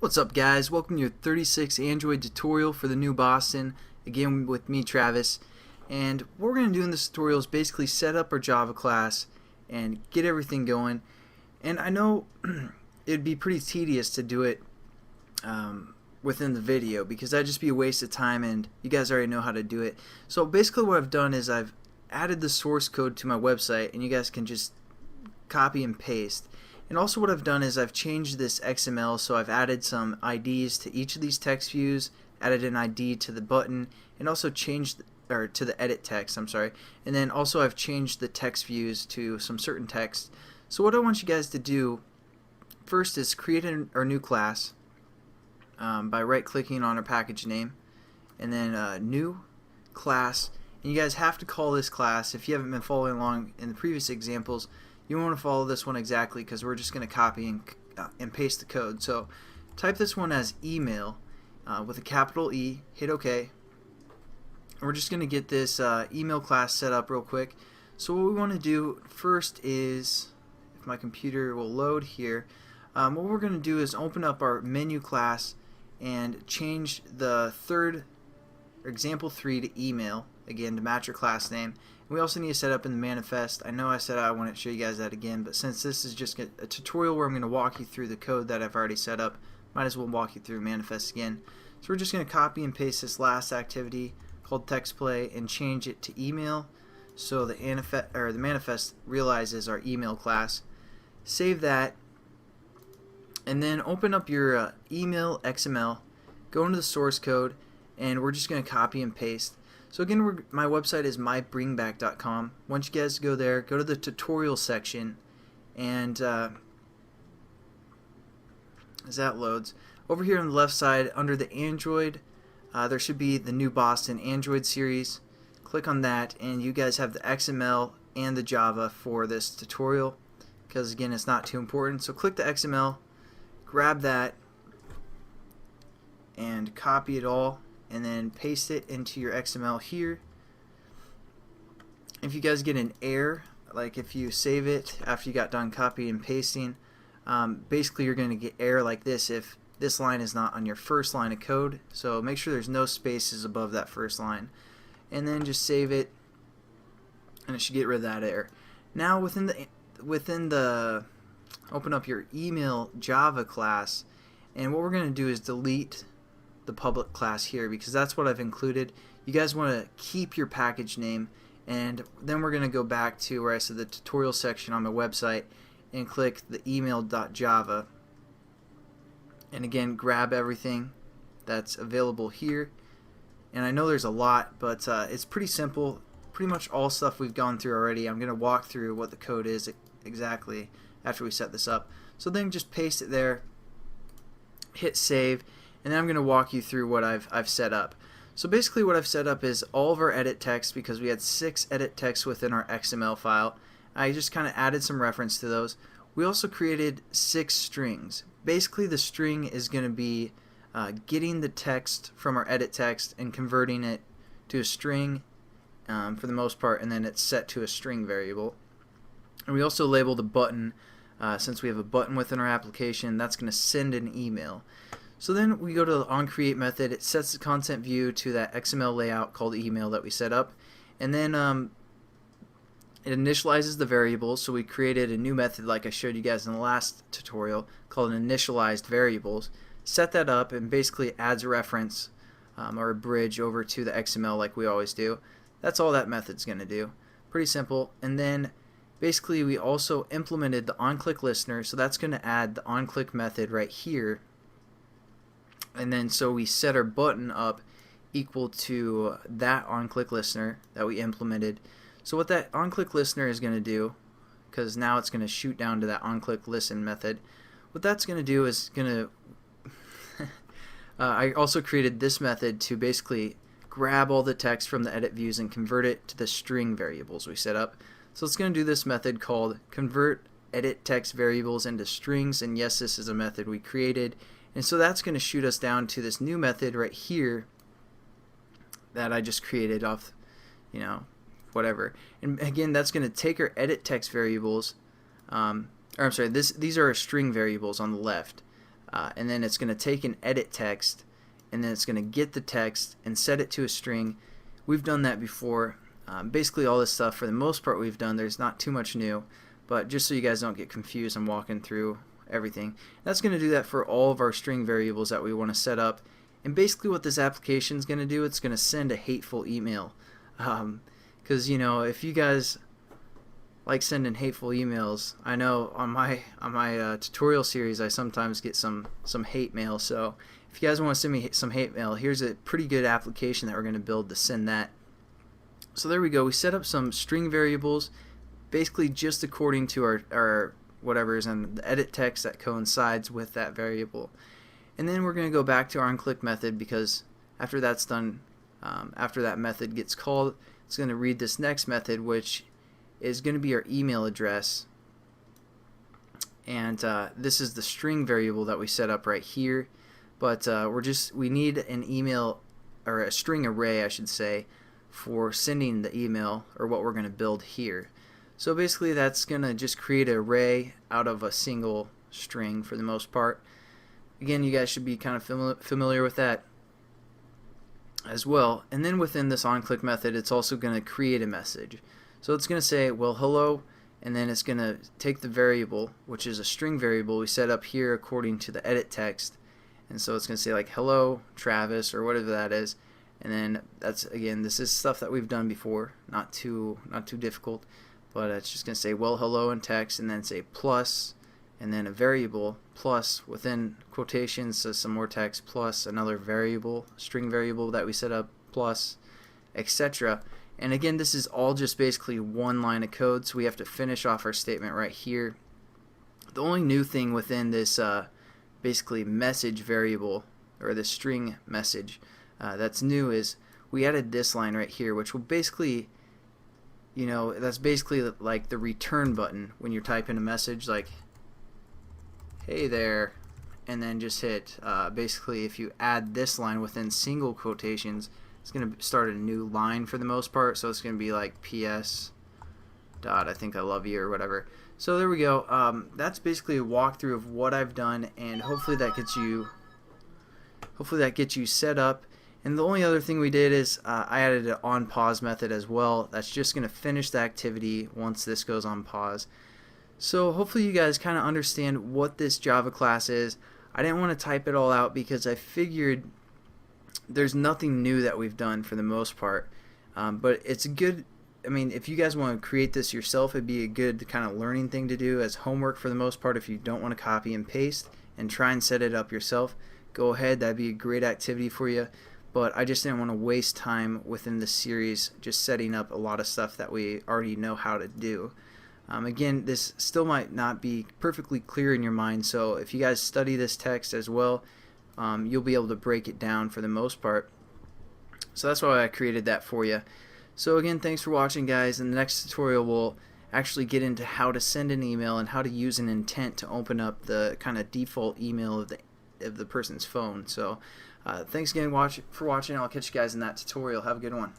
What's up, guys? Welcome to your 36 Android tutorial for the new Boston. Again with me, Travis. And what we're going to do in this tutorial is basically set up our Java class and get everything going. And I know it'd be pretty tedious to do it within the video because that'd just be a waste of time, and you guys already know how to do it. So basically what I've done is I've added the source code to my website, and you guys can just copy and paste. And also what I've done is I've changed this XML, so I've added some IDs to each of these text views, added an ID to the button, and also changed, or to the edit text, I'm sorry. And then also I've changed the text views to some certain text. So what I want you guys to do first is create our new class by right-clicking on our package name, and then new class. And you guys have to call this class, if you haven't been following along in the previous examples, you want to follow this one exactly because we're just going to copy and paste the code. So type this one as email with a capital E, hit OK. And we're just going to get this email class set up real quick. So what we want to do first is, if my computer will load here, what we're going to do is open up our menu class and change the example 3 to email, again to match your class name. We also need to set up in the manifest. I know I said I want to show you guys that again, but since this is just a tutorial where I'm going to walk you through the code that I've already set up, might as well walk you through manifest again. So we're just going to copy and paste this last activity called text play and change it to email, so the manifest realizes our email class. Save that, and then open up your email XML, go into the source code, and we're just going to copy and paste. So again, my website is mybringback.com. Once you guys go there, go to the tutorial section, and as that loads, over here on the left side under the Android, there should be the new Boston Android series. Click on that, and you guys have the XML and the Java for this tutorial, because again, it's not too important. So click the XML, grab that, and copy it all, and then paste it into your XML here. If you guys get an error, like if you save it after you got done copying and pasting, basically you're going to get error like this if this line is not on your first line of code. So make sure there's no spaces above that first line, and then just save it, and it should get rid of that error. Now within the open up your email Java class, and what we're going to do is delete the public class here because that's what I've included. You guys want to keep your package name, and then we're going to go back to where I said the tutorial section on my website and click the email.java, and again grab everything that's available here. And I know there's a lot, but it's pretty simple, pretty much all stuff we've gone through already. I'm going to walk through what the code is exactly after we set this up. So then just paste it there, hit save, and then I'm going to walk you through what I've set up. So basically what I've set up is all of our edit text, because we had 6 edit texts within our XML file. I just kind of added some reference to those. We also created 6 strings. Basically the string is going to be getting the text from our edit text and converting it to a string for the most part, and then it's set to a string variable. And we also labeled a button, since we have a button within our application, that's going to send an email. So then we go to the onCreate method. It sets the content view to that XML layout called email that we set up, and then it initializes the variables. So we created a new method like I showed you guys in the last tutorial called initialized variables. Set that up, and basically adds a reference or a bridge over to the XML like we always do. That's all that method's going to do. Pretty simple. And then basically we also implemented the onClick listener, so that's going to add the onClick method right here. And then so we set our button up equal to that onClick listener that we implemented. So what that onClick listener is going to do, because now it's going to shoot down to that onClick listen method, what that's going to do is going to I also created this method to basically grab all the text from the edit views and convert it to the string variables we set up. So it's going to do this method called convert edit text variables into strings, and yes, this is a method we created. And so that's going to shoot us down to this new method right here that I just created off, whatever. And again, that's going to take our edit text variables, or I'm sorry, these are our string variables on the left. and then it's going to take an edit text, and then it's going to get the text and set it to a string. We've done that before. Basically all this stuff for the most part we've done. There's not too much new, but just so you guys don't get confused, I'm walking through everything. That's going to do that for all of our string variables that we want to set up. And basically what this application is going to do, it's going to send a hateful email. Because you know, if you guys like sending hateful emails, I know on my tutorial series I sometimes get some hate mail. So if you guys want to send me some hate mail, here's a pretty good application that we're going to build to send that. So there we go. We set up some string variables, basically just according to our whatever is in the edit text that coincides with that variable. And then we're going to go back to our onClick method, because after that's done, after that method gets called, it's going to read this next method, which is going to be our email address. And this is the string variable that we set up right here. But we need an email, or a string array I should say, for sending the email, or what we're going to build here. So basically that's going to just create an array out of a single string for the most part. Again, you guys should be kind of familiar with that as well. And then within this onClick method, it's also going to create a message. So it's going to say, well, hello, and then it's going to take the variable, which is a string variable we set up here according to the edit text. And so it's going to say like, hello Travis, or whatever that is. And then that's, again, this is stuff that we've done before, not too difficult, but it's just going to say, well, hello in text, and then say plus, and then a variable, plus within quotations, so some more text, plus another variable, string variable that we set up, plus, etc. And again, this is all just basically one line of code, so we have to finish off our statement right here. The only new thing within this basically message variable, or the string message, that's new, is we added this line right here, which will basically, you know, that's basically like the return button when you're typing a message, like, hey there, and then just hit, basically if you add this line within single quotations, it's going to start a new line for the most part. So it's going to be like PS dot I think I love you, or whatever. So there we go. That's basically a walkthrough of what I've done, and hopefully that gets you set up. And the only other thing we did is I added an on pause method as well. That's just going to finish the activity once this goes on pause. So hopefully you guys kind of understand what this Java class is. I didn't want to type it all out because I figured there's nothing new that we've done for the most part. But it's a good, I mean, if you guys want to create this yourself, it'd be a good kind of learning thing to do as homework for the most part. If you don't want to copy and paste and try and set it up yourself, go ahead. That'd be a great activity for you. But I just didn't want to waste time within this series just setting up a lot of stuff that we already know how to do. Again, this still might not be perfectly clear in your mind, so if you guys study this text as well, you'll be able to break it down for the most part. So that's why I created that for you. So again, thanks for watching, guys. In the next tutorial, we'll actually get into how to send an email and how to use an intent to open up the kind of default email of the person's phone. So thanks again for watching. I'll catch you guys in that tutorial. Have a good one.